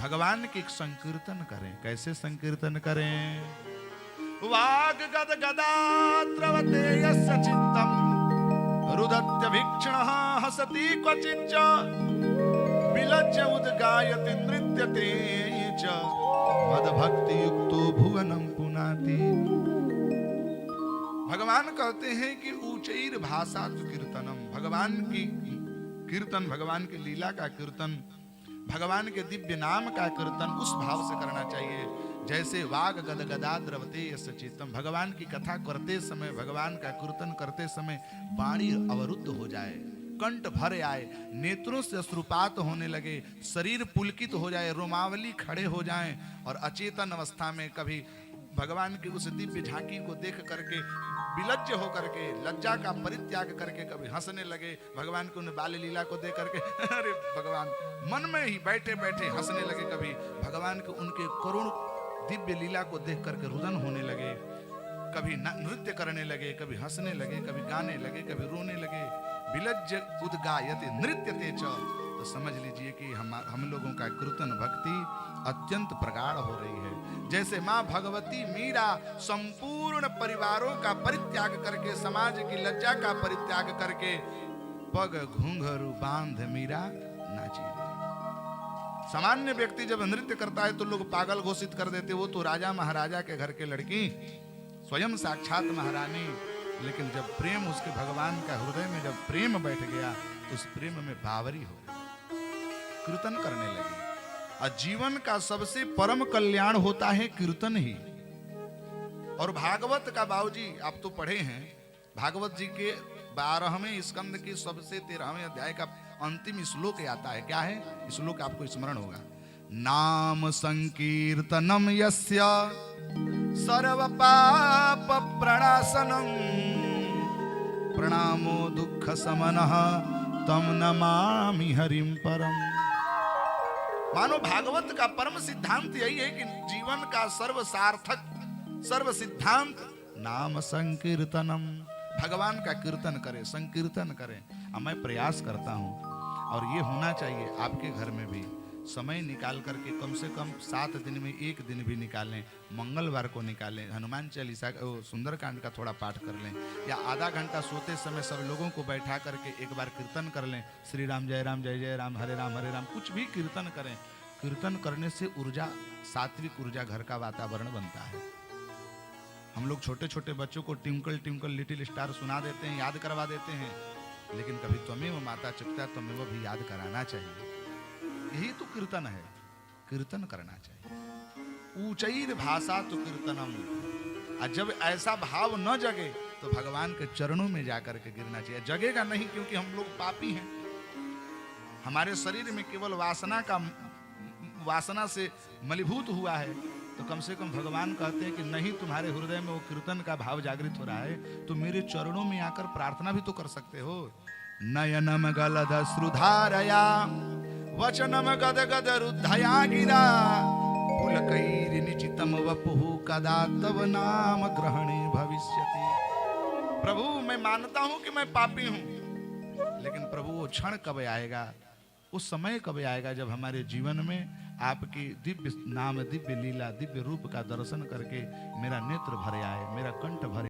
भगवान के संकीर्तन करें। कैसे संकीर्तन करें? वाग गद गदात्रवते यस्य चित्तम रुदत्य भीक्षणः हसति क्वचिच्च विलज्य उद्गायति नृत्यते च मदभक्ति युक्तो भुवनम पुनाति। भगवान कहते हैं कि ऊचैर भाषा तु कीर्तनम, भगवान की कीर्तन, भगवान की लीला का कीर्तन, भगवान के दिव्य नाम का कीर्तन उस भाव से करना चाहिए जैसे वाग गद गदा द्रवते यस्य चित्तम। भगवान की कथा करते समय, भगवान का कीर्तन करते समय वाणी अवरुद्ध हो जाए, कंठ भर आए, नेत्रों से अश्रुपात होने लगे, शरीर पुलकित हो जाए, रोमावली खड़े हो जाएं और अचेतन अवस्था में कभी भगवान की उस दिव्य झांकी को देख करके विलज्ज हो करके, लज्जा का परित्याग करके कभी हंसने लगे, भगवान की उन बाल लीला को देख करके अरे भगवान, मन में ही बैठे बैठे हंसने लगे, कभी भगवान के उनके करुण दिव्य लीला को देख करके रुदन होने लगे, कभी नृत्य करने लगे, कभी हंसने लगे, कभी गाने लगे, कभी रोने लगे। विलज्ज उद्गायते नृत्यते च, तो समझ लीजिए कि हम लोगों का कीर्तन भक्ति अत्यंत प्रगाढ़ हो रही है। जैसे माँ भगवती मीरा संपूर्ण परिवारों का परित्याग करके, समाज की लज्जा का परित्याग करके पग घूंघरू बांध मीरा नाची रही। सामान्य व्यक्ति जब नृत्य करता है तो लोग पागल घोषित कर देते, वो तो राजा महाराजा के घर के लड़की, स्वयं साक्षात महारानी। लेकिन जब प्रेम उसके भगवान का हृदय में जब प्रेम बैठ गया तो उस प्रेम में बावरी हो गई, कीर्तन करने लगी। और जीवन का सबसे परम कल्याण होता है कीर्तन ही। और भागवत का, बाबूजी आप तो पढ़े हैं, भागवत जी के 12वें स्कंद के सबसे 13वें अध्याय का अंतिम श्लोक आता है। क्या है श्लोक? आपको स्मरण होगा, नाम संकीर्तनम यस्य सर्व पाप प्रणाशनम प्रणामो दुख समनः तम नमामि हरिम परम। मानो भागवत का परम सिद्धांत यही है कि जीवन का सर्व सार्थक, सर्व सिद्धांत नाम संकीर्तनम, भगवान का कीर्तन करें, संकीर्तन करें। अब मैं प्रयास करता हूं और ये होना चाहिए आपके घर में भी, समय निकाल करके कम से कम 7 दिन में 1 दिन भी निकालें, मंगलवार को निकालें, हनुमान चालीसा सुंदरकांड का थोड़ा पाठ कर लें, या आधा घंटा सोते समय सब लोगों को बैठा करके एक बार कीर्तन कर लें, श्री राम जय राम जय जय राम हरे राम हरे राम, कुछ भी कीर्तन करें। कीर्तन करने से ऊर्जा, सात्विक ऊर्जा घर का वातावरण बनता है। हम लोग छोटे छोटे बच्चों को ट्विंकल ट्विंकल लिटिल स्टार सुना देते हैं, याद करवा देते हैं, लेकिन कभी त्वमेव माता पिता त्वमेव भी याद कराना चाहिए। यही तो कीर्तन है, कीर्तन करना चाहिए। ऊंचैर भाषा तो कीर्तनम। और जब ऐसा भाव न जगे तो भगवान के चरणों में जाकर के गिरना चाहिए। जगेगा नहीं क्योंकि हम लोग पापी हैं, हमारे शरीर में केवल वासना से मलिभूत हुआ है। तो कम से कम भगवान कहते हैं कि नहीं, तुम्हारे हृदय में वो कीर्तन का भाव जागृत हो रहा है तो मेरे चरणों में आकर प्रार्थना भी तो कर सकते हो। नयनम गलद श्रुधारया वचनम गद गद रुद्धया गिरा पुलकैर निचितम वपुः कदा तव नाम ग्रहणे भविष्यति। प्रभु मैं मानता हूं कि मैं पापी हूं, लेकिन प्रभु वो क्षण कब आएगा, उस समय कब आएगा जब हमारे जीवन में आपकी दिव्य नाम, दिव्य लीला, दिव्य रूप का दर्शन करके मेरा नेत्र भरे आए, मेरा कंठ भरे